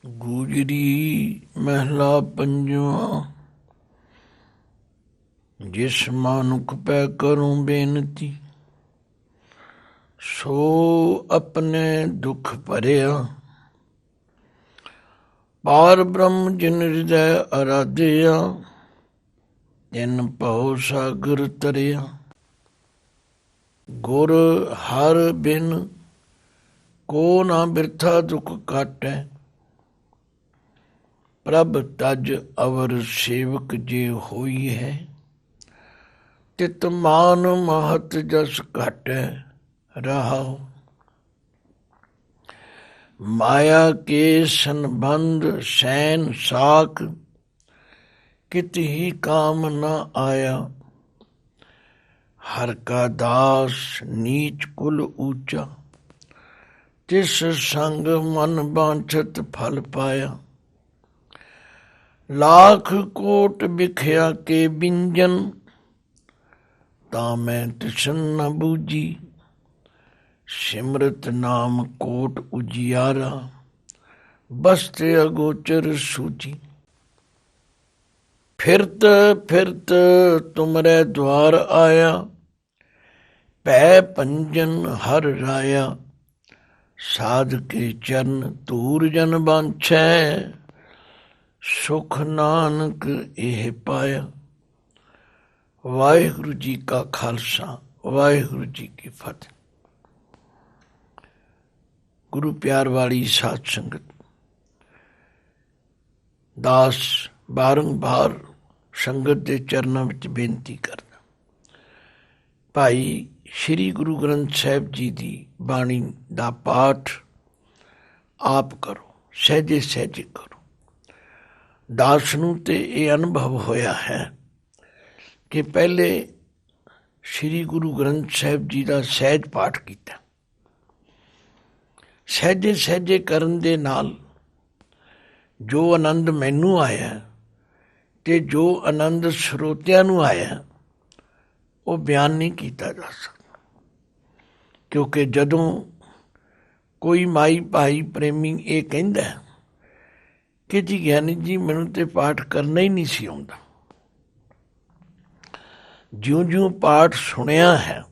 ਗੂਜਰੀ ਮਹਿਲਾ ਪੰਜਵਾਂ। ਜਿਸ ਮਾਨੁਖ ਪੈ ਕਰੂੰ ਬੇਨਤੀ, ਸੋ ਆਪਣੇ ਦੁੱਖ ਭਰਿਆ। ਪਾਰ ਬ੍ਰਹਮ ਜਿਨ ਹਿਰਦੈ ਅਰਾਧਿਆ, ਤਿਨ ਭਉ ਸਾਗਰ ਤਰਿਆ। ਗੁਰ ਹਰ ਬਿਨ ਕੋ ਨਾ ਬਿਰਥਾ ਦੁਖ ਕਾਟੈ, ਪ੍ਰਭ ਤਜ ਅਵਰ ਸੇਵਕ ਜੇ ਹੋਈ ਹੈ। ਤਿਤ ਮਾਨ ਮਹਤ ਜਸ ਘਟੈ ਰਹਾਉ, ਮਾਇਆ ਕੇ ਸੰਬੰਧ ਸੈਨ ਸਾਖ, ਕਿਤ ਹੀ ਕਾਮ ਨ ਆਇਆ। ਹਰ ਕਾ ਦਾਸ ਨੀਚ ਕੁਲ ਊਚਾ, ਤਿਸ ਸੰਗ ਮਨ ਬਾਂਛਤ ਫਲ ਪਾਇਆ। ਲਾਖ ਕੋਟ ਬਿਖਿਆ ਕੇ ਬਿੰਜਨ, ਤਾਂ ਮੈਂ ਤਿਸਨ ਨ ਬੂਝੀ। ਸਿਮਰਤ ਨਾਮ ਕੋਟ ਉਜਿਆਰਾ, ਬਸਤ ਅਗੋਚਰ ਸੂਝੀ। ਫਿਰਤ ਫਿਰਤ ਤੁਮਰੇ ਦੁਆਰ ਆਇਆ, ਭੈ ਭੰਜਨ ਹਰ ਰਾਇਆ। ਸਾਧ ਕੇ ਚਰਨ ਧੂਰ ਜਨ ਬਾਂਛੈ, ਸੁਖ ਨਾਨਕ ਇਹ ਪਾਇਆ। ਵਾਹਿਗੁਰੂ ਜੀ ਕਾ ਖਾਲਸਾ, ਵਾਹਿਗੁਰੂ ਜੀ ਕੀ ਫਤਿਹ। ਗੁਰੂ ਪਿਆਰ ਵਾਲੀ ਸਾਧ ਸੰਗਤ, ਦਾਸ ਬਾਰੰਬਾਰ ਸੰਗਤ ਦੇ ਚਰਨਾਂ ਵਿੱਚ ਬੇਨਤੀ ਕਰਦਾ, ਭਾਈ ਸ਼੍ਰੀ ਗੁਰੂ ਗ੍ਰੰਥ ਸਾਹਿਬ ਜੀ ਦੀ ਬਾਣੀ ਦਾ ਪਾਠ ਆਪ ਕਰੋ, ਸਹਿਜੇ ਸਹਿਜੇ ਕਰੋ। ਦਾਸ ਨੂੰ ਤੇ ਇਹ ਅਨੁਭਵ ਹੋਇਆ ਹੈ ਕਿ ਪਹਿਲੇ ਸ਼੍ਰੀ ਗੁਰੂ ਗ੍ਰੰਥ ਸਾਹਿਬ ਜੀ ਦਾ ਸਹਿਜ ਪਾਠ ਕੀਤਾ। ਸਹਿਜੇ ਸਹਿਜੇ ਕਰਨ ਦੇ ਨਾਲ ਜੋ ਆਨੰਦ ਮੈਨੂੰ ਆਇਆ ਤੇ ਜੋ ਆਨੰਦ ਸਰੋਤਿਆਂ ਨੂੰ ਆਇਆ, ਉਹ ਬਿਆਨ ਨਹੀਂ ਕੀਤਾ ਜਾ ਸਕਦਾ। ਕਿਉਂਕਿ ਜਦੋਂ ਕੋਈ ਮਾਈ ਭਾਈ ਪ੍ਰੇਮੀ ਇਹ ਕਹਿੰਦਾ ਕਿ ਜੀ ਗਿਆਨੀ ਜੀ ਮੈਨੂੰ ਤੇ ਪਾਠ ਕਰਨਾ ਹੀ ਨਹੀਂ ਸੀ ਆਉਂਦਾ, ਜਿਉਂ-ਜਿਉਂ ਪਾਠ ਸੁਣਿਆ ਹੈ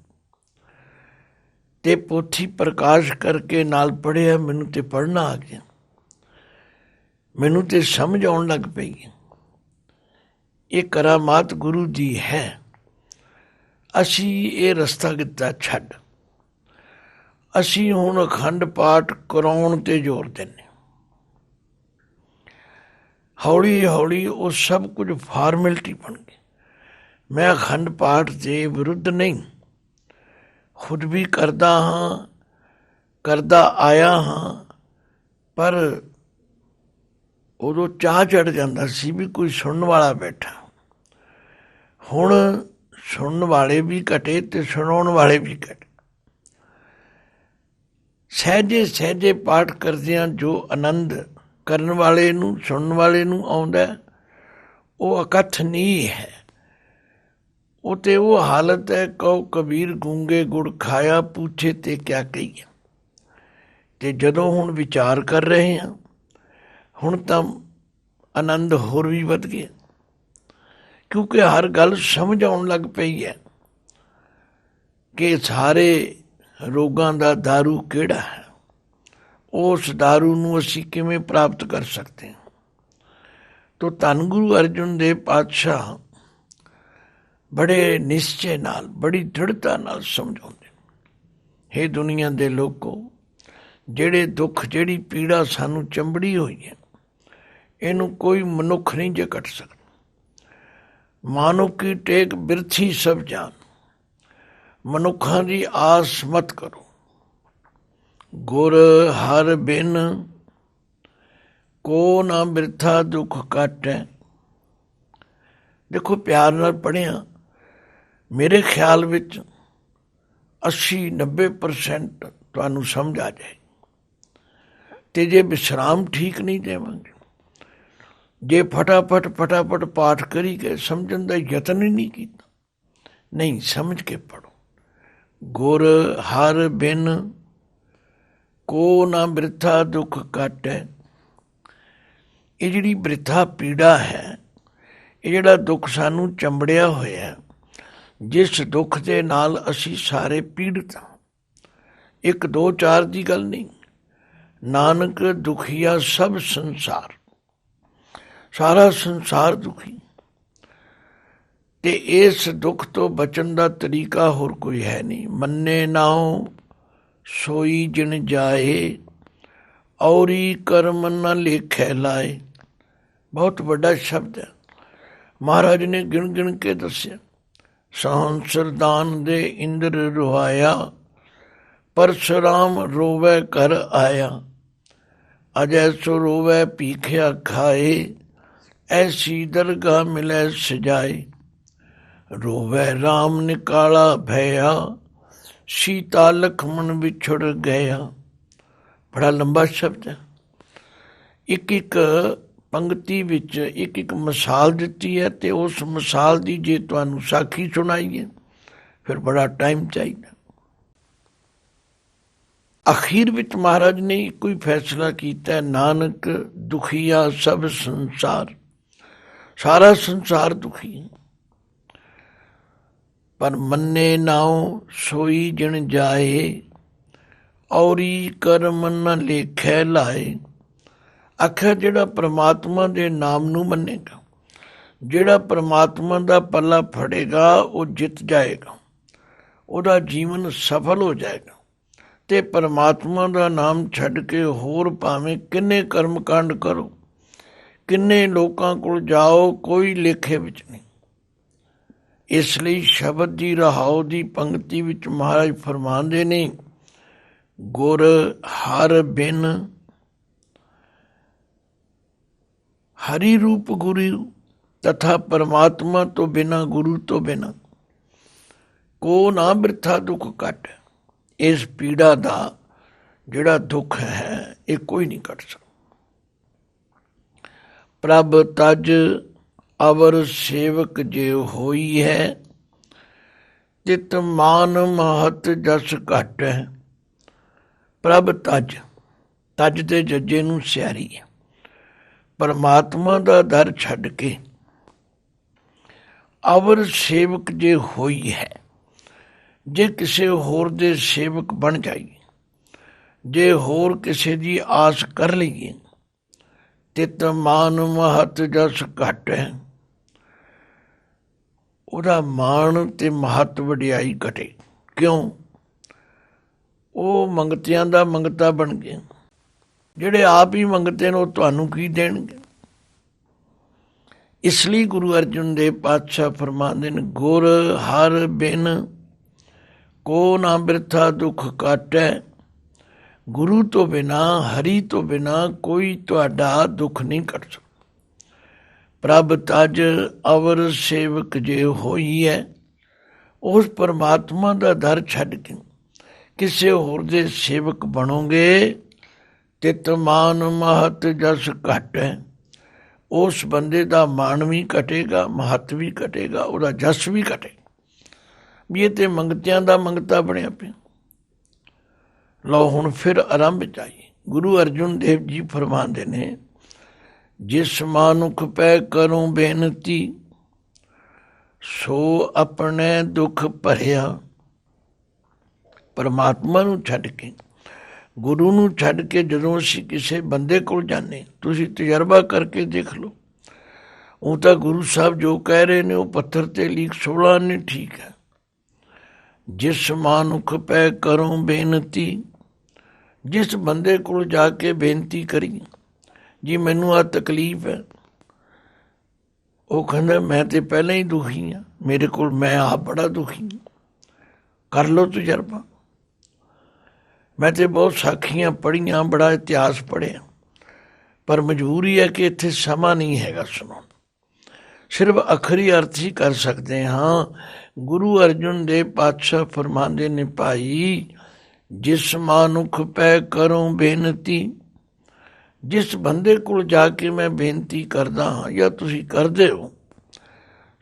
ਤੇ ਪੋਥੀ ਪ੍ਰਕਾਸ਼ ਕਰਕੇ ਨਾਲ ਪੜ੍ਹਿਆ, ਮੈਨੂੰ ਤੇ ਪੜ੍ਹਨਾ ਆ ਗਿਆ, ਮੈਨੂੰ ਤੇ ਸਮਝ ਆਉਣ ਲੱਗ ਪਈ। ਇਹ ਕਰਾਮਾਤ ਗੁਰੂ ਦੀ ਹੈ। ਅਸੀਂ ਇਹ ਰਸਤਾ ਕੀਤਾ ਛੱਡ, ਅਸੀਂ ਹੁਣ ਅਖੰਡ ਪਾਠ ਕਰਾਉਣ ਤੇ ਜ਼ੋਰ ਦਿੰਦੇ। ਹੌਲੀ ਹੌਲੀ ਉਹ ਸਭ ਕੁਝ ਫਾਰਮੈਲਿਟੀ ਬਣ ਗਈ। ਮੈਂ ਅਖੰਡ ਪਾਠ ਦੇ ਵਿਰੁੱਧ ਨਹੀਂ, ਖੁਦ ਵੀ ਕਰਦਾ ਹਾਂ, ਕਰਦਾ ਆਇਆ ਹਾਂ, ਪਰ ਉਦੋਂ ਚਾਅ ਚੜ੍ਹ ਜਾਂਦਾ ਸੀ ਵੀ ਕੋਈ ਸੁਣਨ ਵਾਲਾ ਬੈਠਾ। ਹੁਣ ਸੁਣਨ ਵਾਲੇ ਵੀ ਘਟੇ ਤੇ ਸੁਣਾਉਣ ਵਾਲੇ ਵੀ ਘਟੇ। ਸਹਿਜੇ ਸਹਿਜੇ ਪਾਠ ਕਰਦਿਆਂ ਜੋ ਆਨੰਦ ਕਰਨ ਵਾਲੇ ਨੂੰ, ਸੁਣਨ ਵਾਲੇ ਨੂੰ ਆਉਂਦਾ, ਉਹ ਅਕਥ ਨਹੀਂ ਹੈ। ਉਹ ਤੇ ਉਹ ਹਾਲਤ ਹੈ, ਕਹੋ ਕਬੀਰ ਗੂੰਗੇ ਗੁੜ ਖਾਇਆ, ਪੁੱਛੇ ਤੇ ਕਿਆ ਕਹੀਏ। ਤੇ ਜਦੋਂ ਹੁਣ ਵਿਚਾਰ ਕਰ ਰਹੇ ਹਾਂ, ਹੁਣ ਤਾਂ ਆਨੰਦ ਹੋਰ ਵੀ ਵੱਧ ਗਿਆ, ਕਿਉਂਕਿ ਹਰ ਗੱਲ ਸਮਝ ਆਉਣ ਲੱਗ ਪਈ ਹੈ ਕਿ ਸਾਰੇ ਰੋਗਾਂ ਦਾ ਦਾਰੂ ਕਿਹੜਾ ਹੈ, ਉਸ ਦਾਰੂ ਨੂੰ ਅਸੀਂ ਕਿਵੇਂ ਪ੍ਰਾਪਤ ਕਰ ਸਕਦੇ ਹਾਂ। ਤੋ ਧੰਨ ਗੁਰੂ ਅਰਜਨ ਦੇਵ ਪਾਤਸ਼ਾਹ ਬੜੇ ਨਿਸ਼ਚੇ ਨਾਲ, ਬੜੀ ਦ੍ਰਿੜਤਾ ਨਾਲ ਸਮਝਾਉਂਦੇ। ਹੇ ਦੁਨੀਆ ਦੇ ਲੋਕੋ, ਜਿਹੜੇ ਦੁੱਖ, ਜਿਹੜੀ ਪੀੜਾ ਸਾਨੂੰ ਚੰਬੜੀ ਹੋਈ ਹੈ, ਇਹਨੂੰ ਕੋਈ ਮਨੁੱਖ ਨਹੀਂ ਜੇ ਕੱਟ ਸਕਦਾ। ਮਾਨੋ ਕੀ ਟੇਕ ਬਿਰਥੀ ਸਭ ਜਾਨ, ਮਨੁੱਖਾਂ ਦੀ ਆਸ ਮਤ ਕਰੋ। ਗੁਰ ਹਰ ਬਿਨ ਕੋ ਨਾ ਬਿਰਥਾ ਦੁੱਖ ਕਾਟੈ। ਦੇਖੋ, ਪਿਆਰ ਨਾਲ ਪੜ੍ਹਿਆ, ਮੇਰੇ ਖਿਆਲ ਵਿੱਚ 80-90% ਤੁਹਾਨੂੰ ਸਮਝ ਆ ਜਾਏ। ਤੇ ਜੇ ਵਿਸ਼ਰਾਮ ਠੀਕ ਨਹੀਂ ਦੇਵਾਂਗੇ, ਜੇ ਫਟਾਫਟ ਪਾਠ ਕਰੀ ਗਏ, ਸਮਝਣ ਦਾ ਯਤਨ ਹੀ ਨਹੀਂ ਕੀਤਾ, नहीं, समझ के पढ़ो। गुर हर बिन को ना बिरथा दुख काटै। ਇਹ ਜਿਹੜੀ ਬਿਰਥਾ ਪੀੜਾ ਹੈ, ਇਹ ਜਿਹੜਾ ਦੁੱਖ ਸਾਨੂੰ ਚੰਬੜਿਆ ਹੋਇਆ, ਜਿਸ ਦੁੱਖ ਦੇ ਨਾਲ ਅਸੀਂ ਸਾਰੇ ਪੀੜਤ ਹਾਂ, ਇੱਕ ਦੋ ਚਾਰ ਦੀ ਗੱਲ ਨਹੀਂ। ਨਾਨਕ ਦੁਖੀਆ ਸਭ ਸੰਸਾਰ, ਸਾਰਾ ਸੰਸਾਰ ਦੁਖੀ। ਤੇ ਇਸ ਦੁੱਖ ਤੋਂ ਬਚਣ ਦਾ ਤਰੀਕਾ ਹੋਰ ਕੋਈ ਹੈ ਨਹੀਂ। ਮੰਨੇ ਨਾਉ ਸੋਈ ਜਿਨ ਜਾਏ, ਔਰੀ ਕਰਮ ਨ ਲੇਖੈ ਲਾਏ। ਬਹੁਤ ਵੱਡਾ ਸ਼ਬਦ ਹੈ। ਮਹਾਰਾਜ ਨੇ ਗਿਣ ਗਿਣ ਕੇ ਦੱਸਿਆ। ਸਹੰਸਰ ਦਾਨ ਦੇ ਇੰਦਰ ਰੁਹਾਇਆ, ਪਰਸ਼ੁਰਾਮ ਰੋਵੈ ਕਰ ਆਇਆ। ਅਜੈ ਸੋ ਰੋਵੈ ਭੀਖਿਆ ਖਾਏ, ਐਸੀ ਦਰਗਾਹ ਮਿਲੈ ਸਜਾਏ। ਰੋਵੈ ਰਾਮ ਨਿਕਾਲਾ ਭਇਆ, ਸੀਤਾ ਲਖਮਣ ਵਿਛੜ ਗਿਆ। ਬੜਾ ਲੰਬਾ ਸ਼ਬਦ ਹੈ। ਇੱਕ ਇੱਕ ਪੰਕਤੀ ਵਿੱਚ ਇੱਕ ਇੱਕ ਮਿਸਾਲ ਦਿੱਤੀ ਹੈ, ਅਤੇ ਉਸ ਮਿਸਾਲ ਦੀ ਜੇ ਤੁਹਾਨੂੰ ਸਾਖੀ ਸੁਣਾਈਏ ਫਿਰ ਬੜਾ ਟਾਈਮ ਚਾਹੀਦਾ। ਅਖੀਰ ਵਿੱਚ ਮਹਾਰਾਜ ਨੇ ਇੱਕੋ ਹੀ ਫੈਸਲਾ ਕੀਤਾ, ਨਾਨਕ ਦੁਖੀਆ ਸਭ ਸੰਸਾਰ, ਸਾਰਾ ਸੰਸਾਰ ਦੁਖੀ ਹੈ। ਪਰ ਮੰਨੇ ਨਾਉ ਸੋਈ ਜਿਣ ਜਾਏ, ਔਰੀ ਕਰਮ ਨ ਲੇਖੈ ਲਾਏ। ਆਖਿਆ ਜਿਹੜਾ ਪ੍ਰਮਾਤਮਾ ਦੇ ਨਾਮ ਨੂੰ ਮੰਨੇਗਾ, ਜਿਹੜਾ ਪ੍ਰਮਾਤਮਾ ਦਾ ਪੱਲਾ ਫੜੇਗਾ, ਉਹ ਜਿੱਤ ਜਾਏਗਾ, ਉਹਦਾ ਜੀਵਨ ਸਫਲ ਹੋ ਜਾਏਗਾ। ਤੇ ਪਰਮਾਤਮਾ ਦਾ ਨਾਮ ਛੱਡ ਕੇ ਹੋਰ ਭਾਵੇਂ ਕਿੰਨੇ ਕਰਮਕਾਂਡ ਕਰੋ, ਕਿੰਨੇ ਲੋਕਾਂ ਕੋਲ ਜਾਓ, ਕੋਈ ਲੇਖੇ ਵਿੱਚ ਨਹੀਂ। ਇਸ ਲਈ ਸ਼ਬਦ ਦੀ ਰਹਾਉ ਦੀ ਪੰਕਤੀ ਵਿੱਚ ਮਹਾਰਾਜ ਫਰਮਾਉਂਦੇ ਨੇ, ਗੁਰ ਹਰ ਬਿਨ ਹਰੀ ਰੂਪ ਗੁਰੂ ਤਥਾ ਪਰਮਾਤਮਾ ਤੋਂ ਬਿਨਾ, ਗੁਰੂ ਤੋਂ ਬਿਨਾ ਕੋ ਨਾ ਬਿਰਥਾ ਦੁੱਖ ਕੱਟ। ਇਸ ਪੀੜਾ ਦਾ ਜਿਹੜਾ ਦੁੱਖ ਹੈ, ਇਹ ਕੋਈ ਨਹੀਂ ਕੱਟ ਸਕਦਾ। ਪ੍ਰਭ ਤਜ ਅਵਰ ਸੇਵਕ ਜੇ ਹੋਈ ਹੈ, ਤਿਤ ਮਾਨ ਮਹਤ ਜਸ ਘਟ ਹੈ। ਪ੍ਰਭ ਤਜ, ਤਜ ਦੇ ਜੱਜੇ ਨੂੰ ਸਿਆਰੀ ਹੈ। ਪਰਮਾਤਮਾ ਦਾ ਦਰ ਛੱਡ ਕੇ ਅਵਰ ਸੇਵਕ ਜੇ ਹੋਈ ਹੈ, ਜੇ ਕਿਸੇ ਹੋਰ ਦੇ ਸੇਵਕ ਬਣ ਜਾਈਏ, ਜੇ ਹੋਰ ਕਿਸੇ ਦੀ ਆਸ ਕਰ ਲਈਏ, ਤਿਤ ਮਾਨ ਮਹਤ ਜਸ ਘਟ ਹੈ। ਉਹਦਾ ਮਾਣ ਤੇ ਮਹੱਤ ਵਡਿਆਈ ਘਟੇ। ਕਿਉਂ? ਉਹ ਮੰਗਤਿਆਂ ਦਾ ਮੰਗਤਾ ਬਣ ਗਏ। ਜਿਹੜੇ ਆਪ ਹੀ ਮੰਗਤੇ ਨੇ, ਉਹ ਤੁਹਾਨੂੰ ਕੀ ਦੇਣਗੇ? ਇਸ ਲਈ ਗੁਰੂ ਅਰਜਨ ਦੇਵ ਪਾਤਸ਼ਾਹ ਫਰਮਾਉਂਦੇ ਨੇ, ਗੁਰ ਹਰ ਬਿਨ ਕੋ ਨਾ ਬਿਰਥਾ ਦੁੱਖ ਕਾਟੈ। ਗੁਰੂ ਤੋਂ ਬਿਨਾ, ਹਰੀ ਤੋਂ ਬਿਨਾ ਕੋਈ ਤੁਹਾਡਾ ਦੁੱਖ ਨਹੀਂ ਕੱਟ ਸਕਦਾ। ਪ੍ਰਭ ਤਜ ਅਵਰ ਸੇਵਕ ਜੇ ਹੋਈ ਹੈ। ਉਸ ਪਰਮਾਤਮਾ ਦਾ ਦਰ ਛੱਡ ਕੇ ਕਿਸੇ ਹੋਰ ਦੇ ਸੇਵਕ ਬਣੋਗੇ, ਤਿਤ ਮਾਨ ਮਹਤ ਜਸ ਘਟ ਹੈ। ਉਸ ਬੰਦੇ ਦਾ ਮਾਣ ਵੀ ਘਟੇਗਾ, ਮਹੱਤ ਵੀ ਘਟੇਗਾ, ਉਹਦਾ ਜਸ ਵੀ ਘਟੇਗਾ। ਵੀ ਇਹ ਤੇ ਮੰਗਤਿਆਂ ਦਾ ਮੰਗਤਾ ਬਣਿਆ ਪਿਆ। ਲਓ ਹੁਣ ਫਿਰ ਆਰੰਭ ਚ ਆਈਏ। ਗੁਰੂ ਅਰਜਨ ਦੇਵ ਜੀ ਫਰਮਾਉਂਦੇ ਨੇ, ਜਿਸ ਮਾਨੁਖ ਪੈ ਕਰੂੰ ਬੇਨਤੀ, ਸੋ ਆਪਣੇ ਦੁੱਖ ਭਰਿਆ। ਪਰਮਾਤਮਾ ਨੂੰ ਛੱਡ ਕੇ, ਗੁਰੂ ਨੂੰ ਛੱਡ ਕੇ ਜਦੋਂ ਅਸੀਂ ਕਿਸੇ ਬੰਦੇ ਕੋਲ ਜਾਂਦੇ, ਤੁਸੀਂ ਤਜਰਬਾ ਕਰਕੇ ਦੇਖ ਲਓ। ਉਹ ਤਾਂ ਗੁਰੂ ਸਾਹਿਬ ਜੋ ਕਹਿ ਰਹੇ ਨੇ, ਉਹ ਪੱਥਰ 'ਤੇ ਲੀਕ 16 ਨਹੀਂ ਠੀਕ ਹੈ। ਜਿਸ ਮਾਨੁਖ ਪੈ ਕਰੂੰ ਬੇਨਤੀ, ਜਿਸ ਬੰਦੇ ਕੋਲ ਜਾ ਕੇ ਬੇਨਤੀ ਕਰੀ, ਜੀ ਮੈਨੂੰ ਆਹ ਤਕਲੀਫ ਹੈ, ਉਹ ਕਹਿੰਦਾ ਮੈਂ ਤਾਂ ਪਹਿਲਾਂ ਹੀ ਦੁਖੀ ਹਾਂ, ਮੇਰੇ ਕੋਲ ਮੈਂ ਆਪ ਬੜਾ ਦੁਖੀ ਹਾਂ। ਕਰ ਲਓ ਤਜਰਬਾ। ਮੈਂ ਤਾਂ ਬਹੁਤ ਸਾਖੀਆਂ ਪੜ੍ਹੀਆਂ, ਬੜਾ ਇਤਿਹਾਸ ਪੜ੍ਹਿਆ, ਪਰ ਮਜਬੂਰੀ ਹੈ ਕਿ ਇੱਥੇ ਸਮਾਂ ਨਹੀਂ ਹੈਗਾ ਸੁਣਾਉਣ। ਸਿਰਫ ਆਖਰੀ ਅਰਥ ਹੀ ਕਰ ਸਕਦੇ ਹਾਂ। ਗੁਰੂ ਅਰਜਨ ਦੇਵ ਪਾਤਸ਼ਾਹ ਫਰਮਾਉਂਦੇ ਨੇ, ਭਾਈ ਜਿਸ ਮਾਨੁਖ ਪੈ ਕਰੂੰ ਬੇਨਤੀ, ਜਿਸ ਬੰਦੇ ਕੋਲ ਜਾ ਕੇ ਮੈਂ ਬੇਨਤੀ ਕਰਦਾ ਹਾਂ ਜਾਂ ਤੁਸੀਂ ਕਰਦੇ ਹੋ,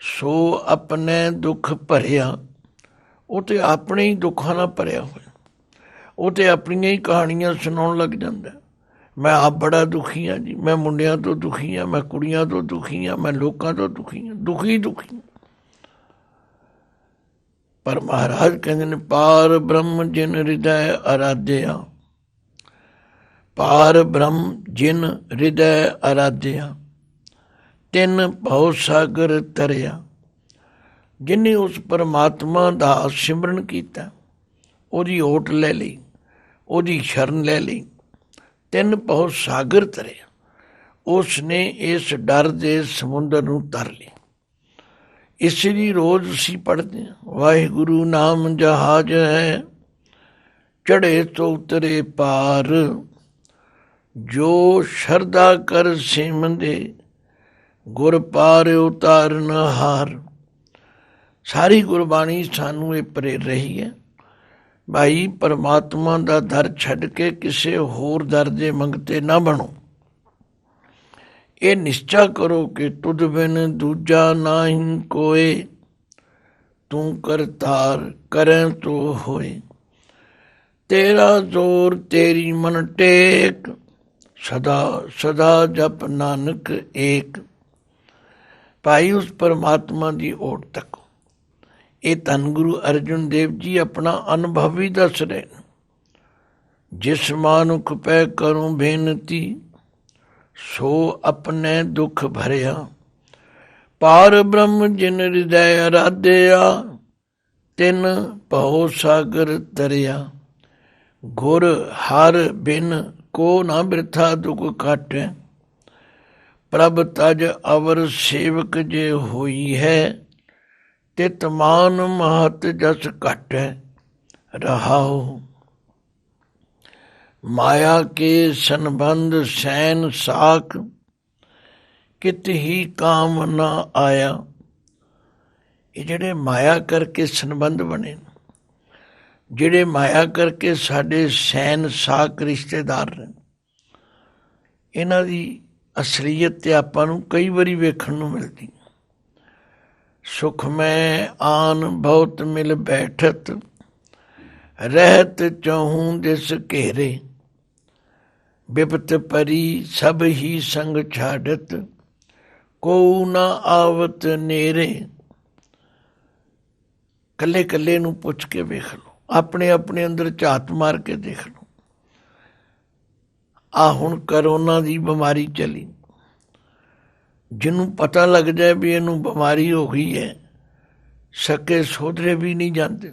ਸੋ ਆਪਣੇ ਦੁੱਖ ਭਰਿਆ। ਉਹ ਤੇ ਆਪਣੇ ਹੀ ਦੁੱਖਾਂ ਨਾਲ ਭਰਿਆ ਹੋਇਆ, ਉਹ ਤੇ ਆਪਣੀਆਂ ਹੀ ਕਹਾਣੀਆਂ ਸੁਣਾਉਣ ਲੱਗ ਜਾਂਦਾ। ਮੈਂ ਆਪ ਬੜਾ ਦੁਖੀ ਹਾਂ ਜੀ, ਮੈਂ ਮੁੰਡਿਆਂ ਤੋਂ ਦੁਖੀ ਹਾਂ, ਮੈਂ ਕੁੜੀਆਂ ਤੋਂ ਦੁਖੀ ਹਾਂ, ਮੈਂ ਲੋਕਾਂ ਤੋਂ ਦੁਖੀ ਹਾਂ, ਦੁਖੀ ਦੁਖੀ। ਪਰ ਮਹਾਰਾਜ ਕਹਿੰਦੇ ਨੇ ਪਾਰ ਬ੍ਰਹਮ ਜਿਨ ਹਿਰਦੈ ਅਰਾਧਿਆ, ਪਾਰ ਬ੍ਰਹਮ ਜਿਨ ਹਿਰਦੈ ਅਰਾਧਿਆ, ਤਿੰਨ ਭਉ ਸਾਗਰ ਤਰਿਆ। ਜਿਹਨੇ ਉਸ ਪਰਮਾਤਮਾ ਦਾ ਸਿਮਰਨ ਕੀਤਾ, ਉਹਦੀ ਓਟ ਲੈ ਲਈ, ਉਹਦੀ ਸ਼ਰਨ ਲੈ ਲਈ, ਤਿੰਨ ਭਉ ਸਾਗਰ ਤਰਿਆ। ਉਸ ਨੇ ਇਸ ਡਰ ਦੇ ਸਮੁੰਦਰ ਨੂੰ ਤਰ ਲਿਆ। ਇਸ ਲਈ ਰੋਜ਼ ਅਸੀਂ ਪੜ੍ਹਦੇ ਹਾਂ, ਵਾਹਿਗੁਰੂ ਨਾਮ ਜਹਾਜ਼ ਹੈ, ਚੜ੍ਹੇ ਤੋਂ ਉਤਰੇ ਪਾਰ, ਜੋ ਸ਼ਰਧਾ ਕਰ ਸਿਮਰਦੇ, ਗੁਰ ਪਾਰ ਉਤਾਰਨ ਹਾਰ। ਸਾਰੀ ਗੁਰਬਾਣੀ ਸਾਨੂੰ ਇਹ ਪ੍ਰੇਰ ਰਹੀ ਹੈ, ਭਾਈ ਪਰਮਾਤਮਾ ਦਾ ਦਰ ਛੱਡ ਕੇ ਕਿਸੇ ਹੋਰ ਦਰ ਦੇ ਮੰਗਤੇ ਨਾ ਬਣੋ। ਇਹ ਨਿਸ਼ਚਾ ਕਰੋ ਕਿ ਤੁਧ ਬਿਨ ਦੂਜਾ ਨਾਹੀਂ ਕੋਏ, ਤੂੰ ਕਰਤਾਰ ਕਰੈ ਤੋ ਹੋਏ। ਤੇਰਾ ਜ਼ੋਰ ਤੇਰੀ ਮਨ ਟੇਕ, ਸਦਾ ਸਦਾ ਜਪ ਨਾਨਕ ਏਕ। ਭਾਈ ਉਸ ਪਰਮਾਤਮਾ ਦੀ ਓਟ ਤੱਕੋ। ਇਹ ਧੰਨ ਗੁਰੂ ਅਰਜਨ ਦੇਵ ਜੀ ਆਪਣਾ ਅਨੁਭਵ ਵੀ ਦੱਸ ਰਹੇ ਨੇ। ਜਿਸ ਮਾਨੁਖ ਪੈ ਕਰੂੰ ਬੇਨਤੀ, ਸੋ ਆਪਣੇ ਦੁੱਖ ਭਰਿਆ, ਪਾਰ ਬ੍ਰਹਮ ਜਿਨ ਹਿਰਦੈ ਅਰਾਧਿਆ, ਤਿਨ ਭਉ ਸਾਗਰ ਤਰਿਆ। ਗੁਰ ਹਰ ਬਿਨ ਕੋ ਨਾ ਬਿਰਥਾ ਦੁਖ ਕਾਟੈ, ਪ੍ਰਭ ਤਜ ਅਵਰ ਸੇਵਕ ਜੇ ਹੋਈ ਹੈ, ਤਿਤ ਮਾਨ ਮਹਤ ਜਸ ਘਟੈ ਰਹਾਉ। ਮਾਇਆ ਕੇ ਸੰਬੰਧ ਸੈਨ ਸਾਖ, ਕਿਤ ਹੀ ਕਾਮ ਨਾ ਆਇਆ। ਇਹ ਜਿਹੜੇ ਮਾਇਆ ਕਰਕੇ ਸੰਬੰਧ ਬਣੇ, ਜਿਹੜੇ ਮਾਇਆ ਕਰਕੇ ਸਾਡੇ ਸੈਨ ਸਾਕ ਰਿਸ਼ਤੇਦਾਰ ਨੇ, ਇਹਨਾਂ ਦੀ ਅਸਲੀਅਤ ਤੇ ਆਪਾਂ ਨੂੰ ਕਈ ਵਾਰੀ ਵੇਖਣ ਨੂੰ ਮਿਲਦੀ। ਸੁਖ ਮੈਂ ਆਨ ਬਹੁਤ ਮਿਲ ਬੈਠਤ, ਰਹਿਤ ਚਹੂੰ ਦਿਸ ਘੇਰੇ, ਬਿਪਤ ਪਰੀ ਸਭ ਹੀ ਸੰਗ ਛਾੜਤ, ਕੋ ਨਾ ਆਵਤ ਨੇਰੇ। ਕੱਲੇ ਕੱਲੇ ਨੂੰ ਪੁੱਛ ਕੇ ਵੇਖ ਲਓ, ਆਪਣੇ ਆਪਣੇ ਅੰਦਰ ਝਾਤ ਮਾਰ ਕੇ ਦੇਖ ਲਓ। ਆ ਹੁਣ ਕਰੋਨਾ ਦੀ ਬਿਮਾਰੀ ਚੱਲੀ, ਜਿਹਨੂੰ ਪਤਾ ਲੱਗ ਜਾਏ ਵੀ ਇਹਨੂੰ ਬਿਮਾਰੀ ਹੋ ਗਈ ਹੈ, ਸਕੇ ਸੋਧਰੇ ਵੀ ਨਹੀਂ ਜਾਂਦੇ,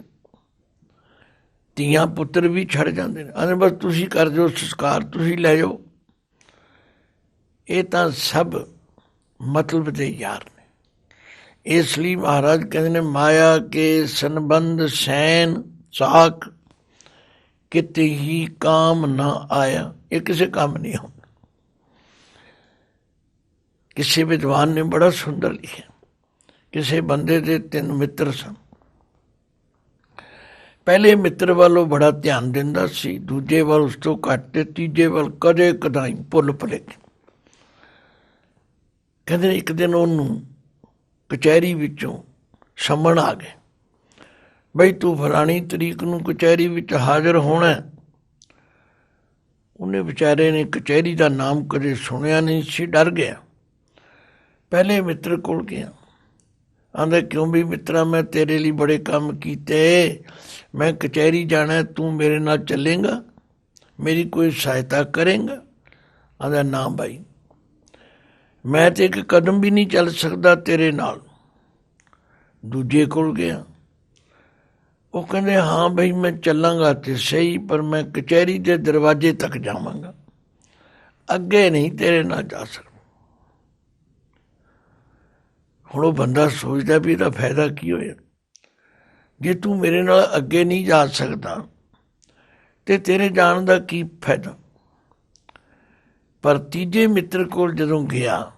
ਧੀਆਂ ਪੁੱਤਰ ਵੀ ਛੱਡ ਜਾਂਦੇ ਨੇ। ਆਂਦੇ ਬਸ ਤੁਸੀਂ ਕਰ ਦਿਓ ਸੰਸਕਾਰ, ਤੁਸੀਂ ਲੈ ਜਾਓ। ਇਹ ਤਾਂ ਸਭ ਮਤਲਬ ਦੇ ਯਾਰ ਨੇ। ਇਸ ਲਈ ਮਹਾਰਾਜ ਕਹਿੰਦੇ ਨੇ ਮਾਇਆ ਕੇ ਸੰਬੰਧ ਸੈਨ ਸਾਖ, ਕਿਤੇ ਹੀ ਕਾਮ ਨਾ ਆਇਆ। ਇਹ ਕਿਸੇ ਕੰਮ ਨਹੀਂ ਹੁੰਦਾ। ਕਿਸੇ ਵਿਦਵਾਨ ਨੇ ਬੜਾ ਸੁੰਦਰ ਲਿਖਿਆ, ਕਿਸੇ ਬੰਦੇ ਦੇ 3 ਮਿੱਤਰ ਸਨ। ਪਹਿਲੇ ਮਿੱਤਰ ਵੱਲੋਂ ਬੜਾ ਧਿਆਨ ਦਿੰਦਾ ਸੀ, ਦੂਜੇ ਵੱਲ ਉਸ ਤੋਂ ਘੱਟ, ਤੇ ਤੀਜੇ ਵੱਲ ਕਦੇ ਕਦਾਈ ਭੁੱਲ ਭੁਲੇਖੇ। ਕਹਿੰਦੇ ਇੱਕ ਦਿਨ ਉਹਨੂੰ ਕਚਹਿਰੀ ਵਿੱਚੋਂ ਸੰਮਣ ਆ ਗਏ, ਬਈ ਤੂੰ ਫਲਾਣੀ ਤਰੀਕ ਨੂੰ ਕਚਹਿਰੀ ਵਿੱਚ ਹਾਜ਼ਰ ਹੋਣਾ। ਉਹਨੇ ਵਿਚਾਰੇ ਨੇ ਕਚਹਿਰੀ ਦਾ ਨਾਮ ਕਦੇ ਸੁਣਿਆ ਨਹੀਂ ਸੀ, ਡਰ ਗਿਆ। ਪਹਿਲੇ ਮਿੱਤਰ ਕੋਲ ਗਿਆ, ਆਂਦਾ ਕਿਉਂ ਵੀ ਮਿੱਤਰਾ, ਮੈਂ ਤੇਰੇ ਲਈ ਬੜੇ ਕੰਮ ਕੀਤੇ, ਮੈਂ ਕਚਹਿਰੀ ਜਾਣਾ, ਤੂੰ ਮੇਰੇ ਨਾਲ ਚੱਲੇਗਾ, ਮੇਰੀ ਕੋਈ ਸਹਾਇਤਾ ਕਰੇਗਾ? ਆਂਦਾ ਨਾ ਬਾਈ, ਮੈਂ ਤੇ ਇੱਕ ਕਦਮ ਵੀ ਨਹੀਂ ਚੱਲ ਸਕਦਾ ਤੇਰੇ ਨਾਲ। ਦੂਜੇ ਕੋਲ ਗਿਆ, ਉਹ ਕਹਿੰਦੇ ਹਾਂ ਬਈ ਮੈਂ ਚੱਲਾਂਗਾ ਤੇ ਸਹੀ, ਪਰ ਮੈਂ ਕਚਹਿਰੀ ਦੇ ਦਰਵਾਜ਼ੇ ਤੱਕ ਜਾਵਾਂਗਾ, ਅੱਗੇ ਨਹੀਂ ਤੇਰੇ ਨਾਲ ਜਾ ਸਕਦਾ। ਹੁਣ ਉਹ ਬੰਦਾ ਸੋਚਦਾ ਵੀ ਇਹਦਾ ਫਾਇਦਾ ਕੀ ਹੋਇਆ, ਜੇ ਤੂੰ ਮੇਰੇ ਨਾਲ ਅੱਗੇ ਨਹੀਂ ਜਾ ਸਕਦਾ ਤੇ ਤੇਰੇ ਜਾਣ ਦਾ ਕੀ ਫਾਇਦਾ। ਪਰ ਤੀਜੇ ਮਿੱਤਰ ਕੋਲ ਜਦੋਂ ਗਿਆ,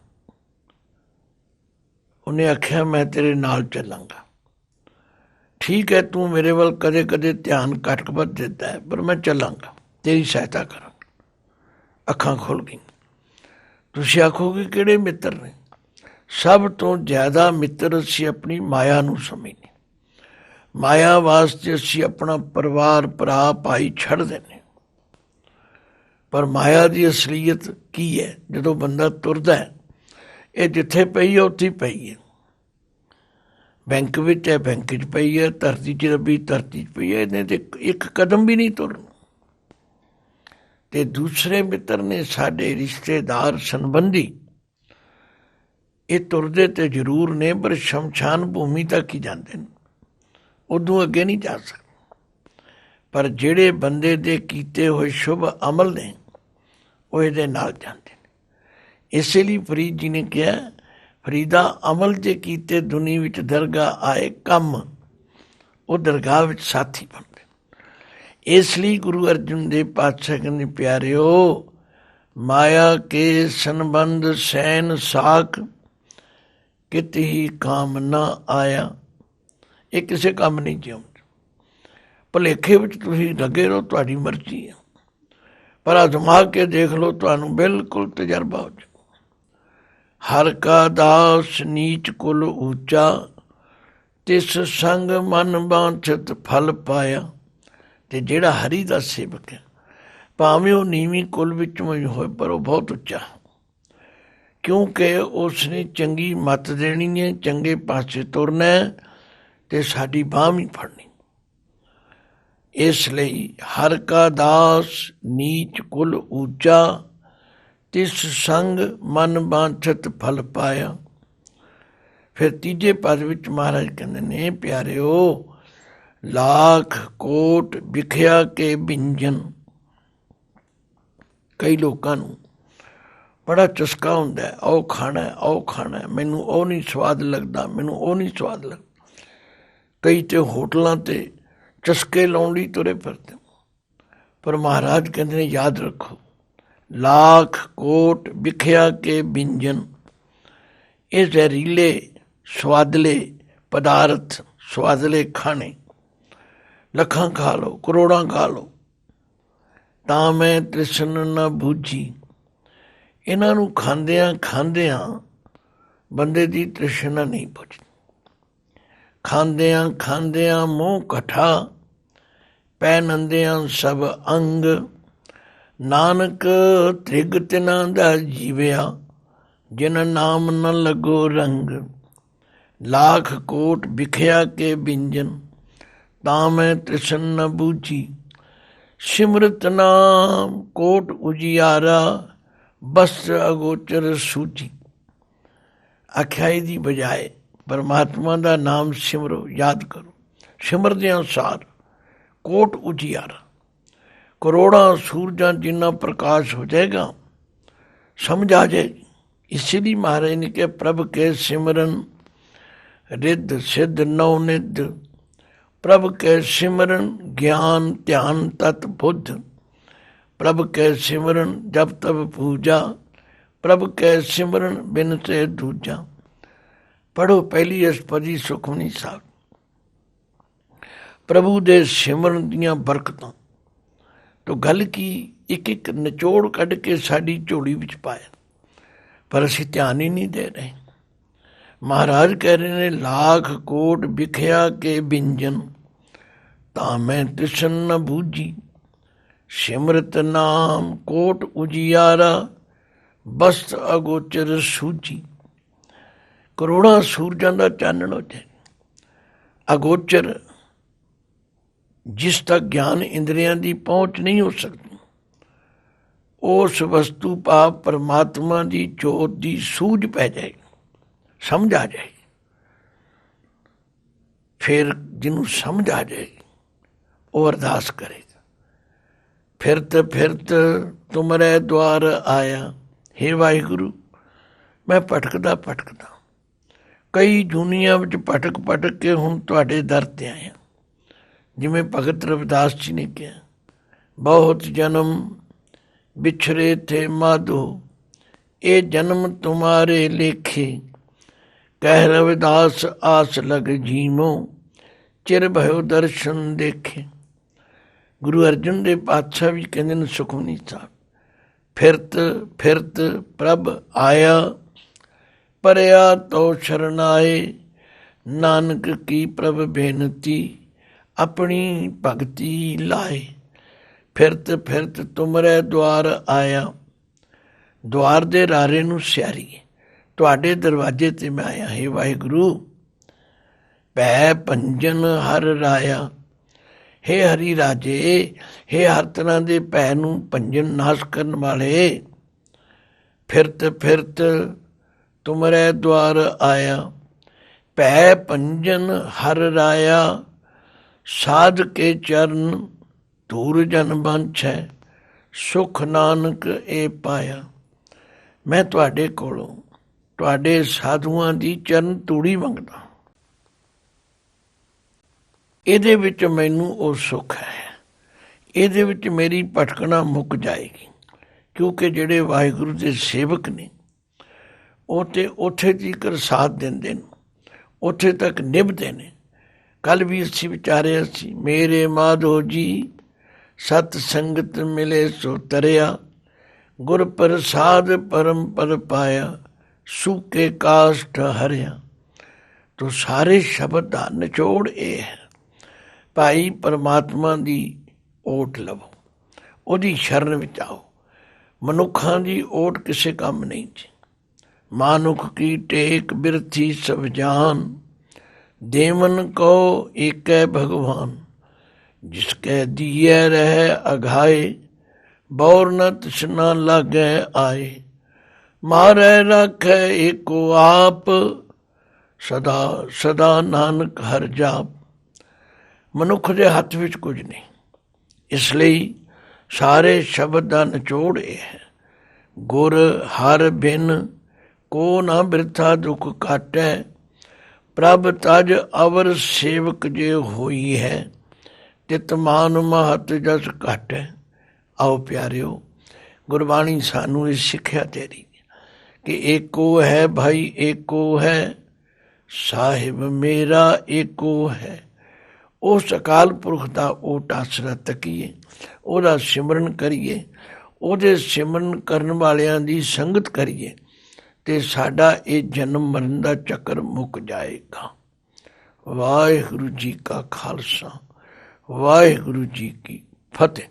ਉਹਨੇ ਆਖਿਆ ਮੈਂ ਤੇਰੇ ਨਾਲ ਚੱਲਾਂਗਾ। ਠੀਕ ਹੈ, ਤੂੰ ਮੇਰੇ ਵੱਲ ਕਦੇ ਕਦੇ ਧਿਆਨ ਘੱਟ ਵੱਧ ਦਿੰਦਾ ਹੈ, ਪਰ ਮੈਂ ਚੱਲਾਂਗਾ, ਤੇਰੀ ਸਹਾਇਤਾ ਕਰਾਂਗਾ। ਅੱਖਾਂ ਖੁੱਲ੍ਹ ਗਈਆਂ। ਤੁਸੀਂ ਆਖੋਗੇ ਕਿਹੜੇ ਮਿੱਤਰ ਨੇ? ਸਭ ਤੋਂ ਜ਼ਿਆਦਾ ਮਿੱਤਰ ਅਸੀਂ ਆਪਣੀ ਮਾਇਆ ਨੂੰ ਸਮਝਦੇ। ਮਾਇਆ ਵਾਸਤੇ ਅਸੀਂ ਆਪਣਾ ਪਰਿਵਾਰ, ਭਰਾ, ਭਾਈ ਛੱਡ ਦਿੰਦੇ। ਪਰ ਮਾਇਆ ਦੀ ਅਸਲੀਅਤ ਕੀ ਹੈ? ਜਦੋਂ ਬੰਦਾ ਤੁਰਦਾ ਹੈ, ਇਹ ਜਿੱਥੇ ਪਈ ਹੈ ਉੱਥੇ ਪਈ ਹੈ। ਬੈਂਕ ਵਿੱਚ ਹੈ, ਬੈਂਕ 'ਚ ਪਈ ਹੈ। ਧਰਤੀ 'ਚ ਰੱਬੀ, ਧਰਤੀ 'ਚ ਪਈ ਹੈ। ਇਹਨੇ ਤੇ ਇੱਕ ਕਦਮ ਵੀ ਨਹੀਂ ਤੁਰਨਾ। ਤੇ ਦੂਸਰੇ ਮਿੱਤਰ ਨੇ ਸਾਡੇ ਰਿਸ਼ਤੇਦਾਰ, ਸੰਬੰਧੀ, ਇਹ ਤੁਰਦੇ ਤੇ ਜ਼ਰੂਰ ਨੇ, ਪਰ ਸ਼ਮਸ਼ਾਨ ਭੂਮੀ ਤੱਕ ਹੀ ਜਾਂਦੇ ਨੇ, ਉਦੋਂ ਅੱਗੇ ਨਹੀਂ ਜਾ ਸਕਦੇ। ਪਰ ਜਿਹੜੇ ਬੰਦੇ ਦੇ ਕੀਤੇ ਹੋਏ ਸ਼ੁਭ ਅਮਲ ਨੇ, ਉਹ ਇਹਦੇ ਨਾਲ ਜਾਂਦੇ ਨੇ। ਇਸੇ ਲਈ ਫਰੀਦ ਜੀ ਨੇ ਕਿਹਾ, ਫਰੀਦਾ ਅਮਲ ਜੇ ਕੀਤੇ ਦੁਨੀ ਵਿੱਚ ਦਰਗਾਹ ਆਏ ਕੰਮ, ਉਹ ਦਰਗਾਹ ਵਿੱਚ ਸਾਥੀ ਬਣਦੇ। ਇਸ ਲਈ ਗੁਰੂ ਅਰਜਨ ਦੇਵ ਪਾਤਸ਼ਾਹ ਕਹਿੰਦੇ, ਪਿਆਰਿਓ ਮਾਇਆ ਕੇ ਸੰਬੰਧ ਸੈਨ ਸਾਖ, ਕਿਤ ਹੀ ਕਾਮ ਨਾ ਆਇਆ। ਇਹ ਕਿਸੇ ਕੰਮ ਨਹੀਂ ਜਿਉਂਦੇ। ਭੁਲੇਖੇ ਵਿੱਚ ਤੁਸੀਂ ਲੱਗੇ ਰਹੋ, ਤੁਹਾਡੀ ਮਰਜ਼ੀ ਹੈ, ਪਰ ਅਜ਼ਮਾ ਕੇ ਦੇਖ ਲਓ, ਤੁਹਾਨੂੰ ਬਿਲਕੁਲ ਤਜਰਬਾ ਹੋ ਜਾਊ। ਹਰ ਕਾ ਦਾਸ ਨੀਚ ਕੁਲ ਉੱਚਾ, ਤਿਸ ਸੰਗ ਮਨ ਬਾਂਛਤ ਫਲ ਪਾਇਆ। ਤੇ ਜਿਹੜਾ ਹਰੀ ਦਾ ਸੇਵਕ ਹੈ, ਭਾਵੇਂ ਉਹ ਨੀਵੀਂ ਕੁਲ ਵਿੱਚੋਂ ਹੀ ਹੋਏ, ਪਰ ਉਹ ਬਹੁਤ ਉੱਚਾ, ਕਿਉਂਕਿ ਉਸਨੇ ਚੰਗੀ ਮੱਤ ਦੇਣੀ ਹੈ, ਚੰਗੇ ਪਾਸੇ ਤੁਰਨਾ ਤੇ ਸਾਡੀ ਬਾਂਹ ਵੀ ਫੜਨੀ। ਇਸ ਲਈ ਹਰ ਕਾ ਦਾਸ ਨੀਚ ਕੁਲ ਉੱਚਾ, ਤਿਸ ਸੰਗ ਮਨ ਬਾਂਛਤ ਫਲ ਪਾਇਆ। ਫਿਰ ਤੀਜੇ ਪਦ ਵਿੱਚ ਮਹਾਰਾਜ ਕਹਿੰਦੇ ਨੇ, ਪਿਆਰਿਓ ਲੱਖ ਕੋਟ ਵਿਖਿਆ ਕੇ ਬਿੰਜਨ। ਕਈ ਲੋਕਾਂ ਨੂੰ ਬੜਾ ਚਸਕਾ ਹੁੰਦਾ, ਉਹ ਖਾਣਾ, ਉਹ ਖਾਣਾ, ਮੈਨੂੰ ਉਹ ਨਹੀਂ ਸਵਾਦ ਲੱਗਦਾ, ਮੈਨੂੰ ਉਹ ਨਹੀਂ ਸਵਾਦ ਲੱਗਦਾ। ਕਈ ਤੇ ਹੋਟਲਾਂ 'ਤੇ ਚਸਕੇ ਲਾਉਣ ਲਈ ਤੁਰੇ ਫਿਰਦੇ। ਪਰ ਮਹਾਰਾਜ ਕਹਿੰਦੇ ਨੇ, ਯਾਦ ਰੱਖੋ, ਲੱਖ ਕੋਟ ਵਿਖਿਆ ਕੇ ਬਿੰਜਨ। ਇਹ ਜ਼ਹਿਰੀਲੇ ਸਵਾਦਲੇ ਪਦਾਰਥ, ਸਵਾਦਲੇ ਖਾਣੇ ਲੱਖਾਂ ਖਾ ਲਓ, ਕਰੋੜਾਂ ਖਾ ਲਓ, ਤਾਂ ਮੈਂ ਤ੍ਰਿਸ਼ਨ ਨਾ ਬੂਝੀ। ਇਹਨਾਂ ਨੂੰ ਖਾਂਦਿਆਂ ਖਾਂਦਿਆਂ ਬੰਦੇ ਦੀ ਤ੍ਰਿਸ਼ਨਾ ਨਹੀਂ ਬੁਝਦੀ। ਖਾਂਦਿਆਂ ਖਾਂਦਿਆਂ ਮੂੰਹ ਕਠਾ, ਪਹਿਨੰਦਿਆਂ ਸਭ ਅੰਗ। ਨਾਨਕ ਤ੍ਰਿਗ ਤਿਨਾਂ ਦਾ ਜੀਵਿਆ, ਜਿਨ ਨਾਮ ਨ ਲੱਗੋ ਰੰਗ। ਲੱਖ ਕੋਟ ਵਿਖਿਆ ਕੇ ਬਿੰਜਨ, ਤਾਂ ਮੈਂ ਤ੍ਰਿਸ਼ਨ ਨ ਬੂਝੀ। ਸਿਮਰਤ ਨਾਮ ਕੋਟ ਉਜਿਆਰਾ, ਬਸਤਰ ਅਗੋਚਰ ਸੂਝੀ। ਆਖਿਆਈ ਦੀ ਬਜਾਏ ਪਰਮਾਤਮਾ ਦਾ ਨਾਮ ਸਿਮਰੋ, ਯਾਦ ਕਰੋ। ਸਿਮਰਦਿਆਂ ਸਾਰ ਕੋਟ ਉਜਿਆਰਾ, ਕਰੋੜਾਂ ਸੂਰਜਾਂ ਜਿੰਨਾ ਪ੍ਰਕਾਸ਼ ਹੋ ਜਾਏਗਾ, ਸਮਝ ਆ ਜਾਏਗੀ। ਇਸੇ ਲਈ ਮਹਾਰਾਜ ਨੇ ਕਿਹਾ, ਪ੍ਰਭ ਕੇ ਸਿਮਰਨ ਰਿੱਧ ਸਿੱਧ ਨੌ ਨਿੱਧ। ਪ੍ਰਭ ਕੇ ਸਿਮਰਨ ਗਿਆਨ ਧਿਆਨ ਤਤ ਬੁੱਧ। ਪ੍ਰਭ ਕੇ ਸਿਮਰਨ ਜਪ ਤਪ ਪੂਜਾ, ਪ੍ਰਭ ਕੇ ਸਿਮਰਨ ਬਿਨ ਤੇ ਦੂਜਾ। ਪੜ੍ਹੋ ਪਹਿਲੀ ਅਸ਼ਟਪਦੀ ਸੁਖਮਨੀ ਸਾਹਿਬ। ਪ੍ਰਭੂ ਦੇ ਸਿਮਰਨ ਦੀਆਂ ਬਰਕਤਾਂ ਤੋਂ ਗੱਲ ਕੀ, ਇੱਕ ਇੱਕ ਨਿਚੋੜ ਕੱਢ ਕੇ ਸਾਡੀ ਝੋਲੀ ਵਿੱਚ ਪਾਇਆ, ਪਰ ਅਸੀਂ ਧਿਆਨ ਹੀ ਨਹੀਂ ਦੇ ਰਹੇ। ਮਹਾਰਾਜ ਕਹਿ ਰਹੇ ਨੇ, ਲੱਖ ਕੋਟ ਵਿਖਿਆ ਕੇ ਬਿੰਜਨ, ਤਾਂ ਮੈਂ ਤ੍ਰਿਸ਼ਨ ਨ ਬੂਝੀ। ਸਿਮਰਤ ਨਾਮ ਕੋਟ ਉਜਿਆਰਾ, ਬਸਤ ਅਗੋਚਰ ਸੂਝੀ। ਕਰੋੜਾਂ ਸੂਰਜਾਂ ਦਾ ਚਾਨਣ ਹੋ ਜਾਏ। ਅਗੋਚਰ, ਜਿਸ ਤੱਕ ਗਿਆਨ ਇੰਦਰੀਆਂ ਦੀ ਪਹੁੰਚ ਨਹੀਂ ਹੋ ਸਕਦੀ, ਉਸ ਵਸਤੂ ਭਾਵ ਪਰਮਾਤਮਾ ਦੀ ਜੋਤ ਦੀ ਸੂਝ ਪੈ ਜਾਏ, ਸਮਝ ਆ ਜਾਏ। ਫਿਰ ਜਿਹਨੂੰ ਸਮਝ ਆ ਜਾਏਗੀ, ਉਹ ਅਰਦਾਸ ਕਰੇਗਾ, ਫਿਰਤ ਫਿਰਤ ਤੁਮਰੇ ਦੁਆਰ ਆਇਆ। ਹੇ ਵਾਹਿਗੁਰੂ, ਮੈਂ ਭਟਕਦਾ ਭਟਕਦਾ ਕਈ ਦੁਨੀਆਂ ਵਿੱਚ ਭਟਕ ਭਟਕ ਕੇ ਹੁਣ ਤੁਹਾਡੇ ਦਰ 'ਤੇ ਆਇਆ। ਜਿਵੇਂ ਭਗਤ ਰਵਿਦਾਸ ਜੀ ਨੇ ਕਿਹਾ, ਬਹੁਤ ਜਨਮ ਵਿਛੜੇ ਥੇ ਮਾਧੋ, ਇਹ ਜਨਮ ਤੁਮਾਰੇ ਲੇਖੇ। ਕਹਿ ਰਵਿਦਾਸ ਆਸ ਲਗ ਜੀਮੋ, ਚਿਰ ਭਇਓ ਦਰਸ਼ਨ ਦੇਖੇ। ਗੁਰੂ ਅਰਜਨ ਦੇਵ ਪਾਤਸ਼ਾਹ ਵੀ ਕਹਿੰਦੇ ਨੇ ਸੁਖਮਨੀ ਸਾਹਿਬ, ਫਿਰਤ ਫਿਰਤ ਪ੍ਰਭ ਆਇਆ, ਪਰਿਆ ਤੋ ਸ਼ਰਨਾਏ, ਨਾਨਕ ਕੀ ਪ੍ਰਭ ਬੇਨਤੀ, ਆਪਣੀ ਭਗਤੀ ਲਾਏ। ਫਿਰਤ ਫਿਰਤ ਤੁਮਰੇ ਦੁਆਰ ਆਇਆ, ਦੁਆਰ ਦੇ ਰਾਰੇ ਨੂੰ ਸਿਆਰੀਏ, ਤੁਹਾਡੇ ਦਰਵਾਜ਼ੇ ਤੇ ਮੈਂ ਆਇਆ। ਹੇ ਵਾਹਿਗੁਰੂ, ਭੈ ਭੰਜਨ ਹਰ ਰਾਇਆ, ਹੇ ਹਰੀ ਰਾਜੇ, ਹੇ ਹਰ ਤਰ੍ਹਾਂ ਦੇ ਭੈ ਨੂੰ ਭੰਜਨ ਨਾਸ਼ ਕਰਨ ਵਾਲੇ। ਫਿਰਤ ਫਿਰਤ ਤੁਮਰੇ ਦੁਆਰ ਆਇਆ, ਭੈ ਭੰਜਨ ਹਰ ਰਾਇਆ। ਸਾਧ ਕੇ ਚਰਨ ਧੂਰ ਜਨ ਬੰਛੈ, ਸੁਖ ਨਾਨਕ ਇਹ ਪਾਇਆ। ਮੈਂ ਤੁਹਾਡੇ ਕੋਲੋਂ ਤੁਹਾਡੇ ਸਾਧੂਆਂ ਦੀ ਚਰਨ ਧੂੜੀ ਮੰਗਦਾ, ਇਹਦੇ ਵਿੱਚ ਮੈਨੂੰ ਉਹ ਸੁੱਖ ਹੈ, ਇਹਦੇ ਵਿੱਚ ਮੇਰੀ ਭਟਕਣਾ ਮੁੱਕ ਜਾਏਗੀ। ਕਿਉਂਕਿ ਜਿਹੜੇ ਵਾਹਿਗੁਰੂ ਦੇ ਸੇਵਕ ਨੇ ਉਹ ਤੇ ਉੱਥੇ ਤੀਕਰ ਸਾਥ ਦਿੰਦੇ ਨੇ, ਉੱਥੇ ਤੱਕ ਨਿਭਦੇ ਨੇ। ਕੱਲ੍ਹ ਵੀ ਅਸੀਂ ਵਿਚਾਰਿਆ ਸੀ, ਮੇਰੇ ਮਾਧੋ ਜੀ ਸਤ ਸੰਗਤ ਮਿਲੇ ਸੋ ਤਰਿਆ, ਗੁਰ ਪ੍ਰਸਾਦ ਪਰਮ ਪਦ ਪਾਇਆ, ਸੂਕੇ ਕਾਸ਼ਟ ਹਰਿਆ। ਤੋ ਸਾਰੇ ਸ਼ਬਦ ਦਾ ਨਿਚੋੜ ਇਹ ਹੈ, ਭਾਈ ਪਰਮਾਤਮਾ ਦੀ ਓਟ ਲਵੋ, ਉਹਦੀ ਸ਼ਰਨ ਵਿੱਚ ਆਓ। ਮਨੁੱਖਾਂ ਦੀ ਓਟ ਕਿਸੇ ਕੰਮ ਨਹੀਂ ਜੀ। ਮਾਨੁਖ ਕੀ ਟੇਕ ਬਿਰਥੀ ਸਭ ਜਾਨ, ਦੇਵਨ ਕੋ ਏਕੈ ਭਗਵਾਨ। ਜਿਸਕੇ ਦੀਏ ਰਹਿ ਅਘਾਏ, ਬੌਰ ਨ ਤ੍ਰਿਸ਼ਨਾ ਲਾਗੈ ਆਏ। ਮਾਰੈ ਰਾਖੈ ਏਕੋ ਆਪ, ਸਦਾ ਸਦਾ ਨਾਨਕ ਹਰ ਜਾਪ। ਮਨੁੱਖ ਦੇ ਹੱਥ ਵਿੱਚ ਕੁਝ ਨਹੀਂ, ਇਸ ਲਈ ਸਾਰੇ ਸ਼ਬਦ ਦਾ ਨਿਚੋੜ ਇਹ ਹੈ, ਗੁਰ ਹਰ ਬਿਨ ਕੋ ਨਾ ਬਿਰਥਾ ਦੁੱਖ ਕਾਟੈ। ਪ੍ਰਭ ਤਜ ਅਵਰ ਸੇਵਕ ਜੇ ਹੋਈ ਹੈ, ਤਿਤ ਮਾਨ ਮਹਤ ਜਸ ਘਾਟੈ। ਆਓ ਪਿਆਰਿਓ, ਗੁਰਬਾਣੀ ਸਾਨੂੰ ਇਹ ਸਿੱਖਿਆ ਦੇ ਰਹੀ ਕਿ ਏਕੋ ਹੈ ਭਾਈ, ਏਕੋ ਹੈ ਸਾਹਿਬ ਮੇਰਾ, ਏਕੋ ਹੈ। ਉਸ ਅਕਾਲ ਪੁਰਖ ਦਾ ਓਟ ਆਸਰਾ ਤੱਕੀਏ, ਉਹਦਾ ਸਿਮਰਨ ਕਰੀਏ, ਉਹਦੇ ਸਿਮਰਨ ਕਰਨ ਵਾਲਿਆਂ ਦੀ ਸੰਗਤ ਕਰੀਏ, ਤੇ ਸਾਡਾ ਇਹ ਜਨਮ ਮਰਨ ਦਾ ਚੱਕਰ ਮੁੱਕ ਜਾਏਗਾ। ਵਾਹਿਗੁਰੂ ਜੀ ਕਾ ਖਾਲਸਾ, ਵਾਹਿਗੁਰੂ ਜੀ ਕੀ ਫਤਿਹ।